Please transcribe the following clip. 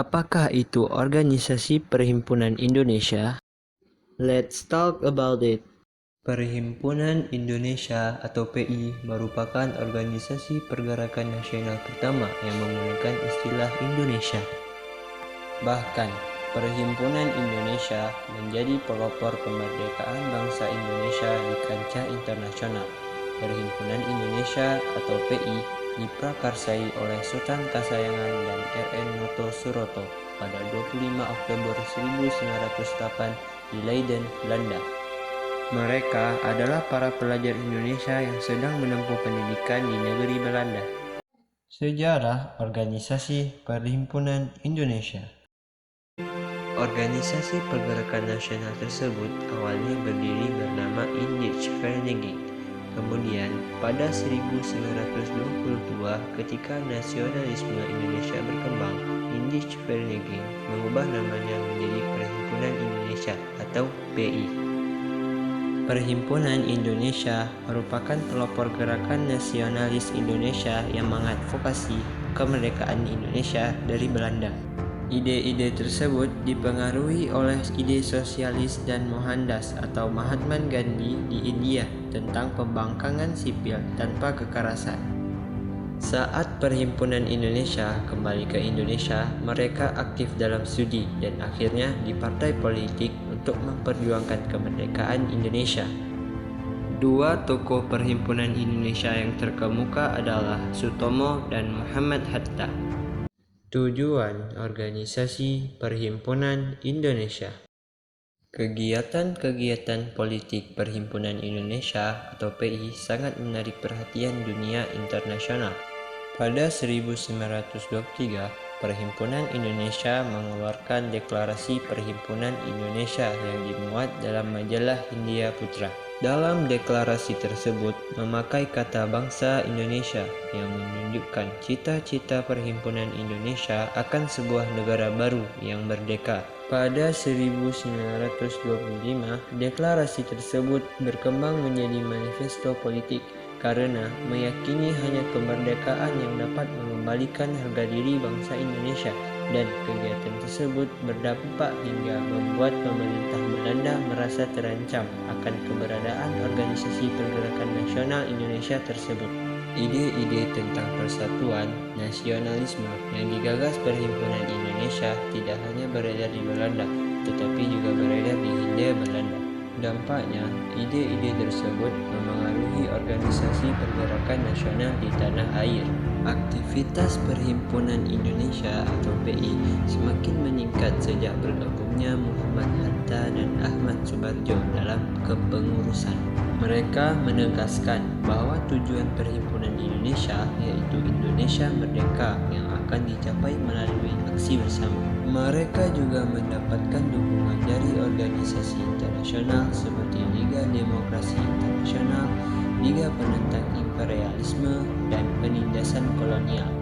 Apakah itu Organisasi Perhimpunan Indonesia? Let's talk about it. Perhimpunan Indonesia atau PI merupakan organisasi pergerakan nasional pertama yang menggunakan istilah Indonesia. Bahkan, Perhimpunan Indonesia menjadi pelopor kemerdekaan bangsa Indonesia di kancah internasional. Perhimpunan Indonesia atau PI diprakarsai oleh Sultan Kasayangan dan RN Noto Suroto pada 25 Oktober 1908 di Leiden, Belanda. Mereka adalah para pelajar Indonesia yang sedang menempuh pendidikan di negeri Belanda. Sejarah Organisasi Perhimpunan Indonesia. Organisasi pergerakan nasional tersebut awalnya berdiri bernama Indischvereniging. Kemudian, pada 1922 ketika nasionalisme Indonesia berkembang, Indischvereniging mengubah namanya menjadi Perhimpunan Indonesia atau PI. Perhimpunan Indonesia merupakan pelopor gerakan nasionalis Indonesia yang mengadvokasi kemerdekaan Indonesia dari Belanda. Ide-ide tersebut dipengaruhi oleh ide sosialis dan Mohandas atau Mahatma Gandhi di India tentang pembangkangan sipil tanpa kekerasan. Saat Perhimpunan Indonesia kembali ke Indonesia, mereka aktif dalam studi dan akhirnya di partai politik untuk memperjuangkan kemerdekaan Indonesia. Dua tokoh Perhimpunan Indonesia yang terkemuka adalah Sutomo dan Muhammad Hatta. Tujuan Organisasi Perhimpunan Indonesia. Kegiatan-kegiatan politik Perhimpunan Indonesia atau PI sangat menarik perhatian dunia internasional. Pada 1923, Perhimpunan Indonesia mengeluarkan Deklarasi Perhimpunan Indonesia yang dimuat dalam majalah Hindia Putra. Dalam deklarasi tersebut memakai kata bangsa Indonesia yang menunjukkan cita-cita Perhimpunan Indonesia akan sebuah negara baru yang merdeka. Pada 1925, deklarasi tersebut berkembang menjadi manifesto politik karena meyakini hanya kemerdekaan yang dapat mengembalikan harga diri bangsa Indonesia, dan kegiatan tersebut berdampak hingga membuat pemerintah Belanda merasa terancam akan keberadaan Organisasi Pergerakan Nasional Indonesia tersebut. Ide-ide tentang persatuan nasionalisme yang digagas Perhimpunan Indonesia tidak hanya beredar di Belanda, tetapi juga beredar di Hindia Belanda. Dampaknya, ide-ide tersebut memengaruhi Organisasi Pergerakan Nasional di tanah air. Aktivitas Perhimpunan Indonesia atau PI semakin meningkat sejak bergabungnya Muhammad Hatta dan Ahmad Subarjo dalam kepengurusan. Mereka menegaskan bahwa tujuan Perhimpunan Indonesia yaitu Indonesia merdeka yang akan dicapai melalui aksi bersama. Mereka juga mendapatkan dukungan dari organisasi internasional seperti Liga Demokrasi Internasional, Liga Penentang Imperialisme, dan Penindasan Kolonial.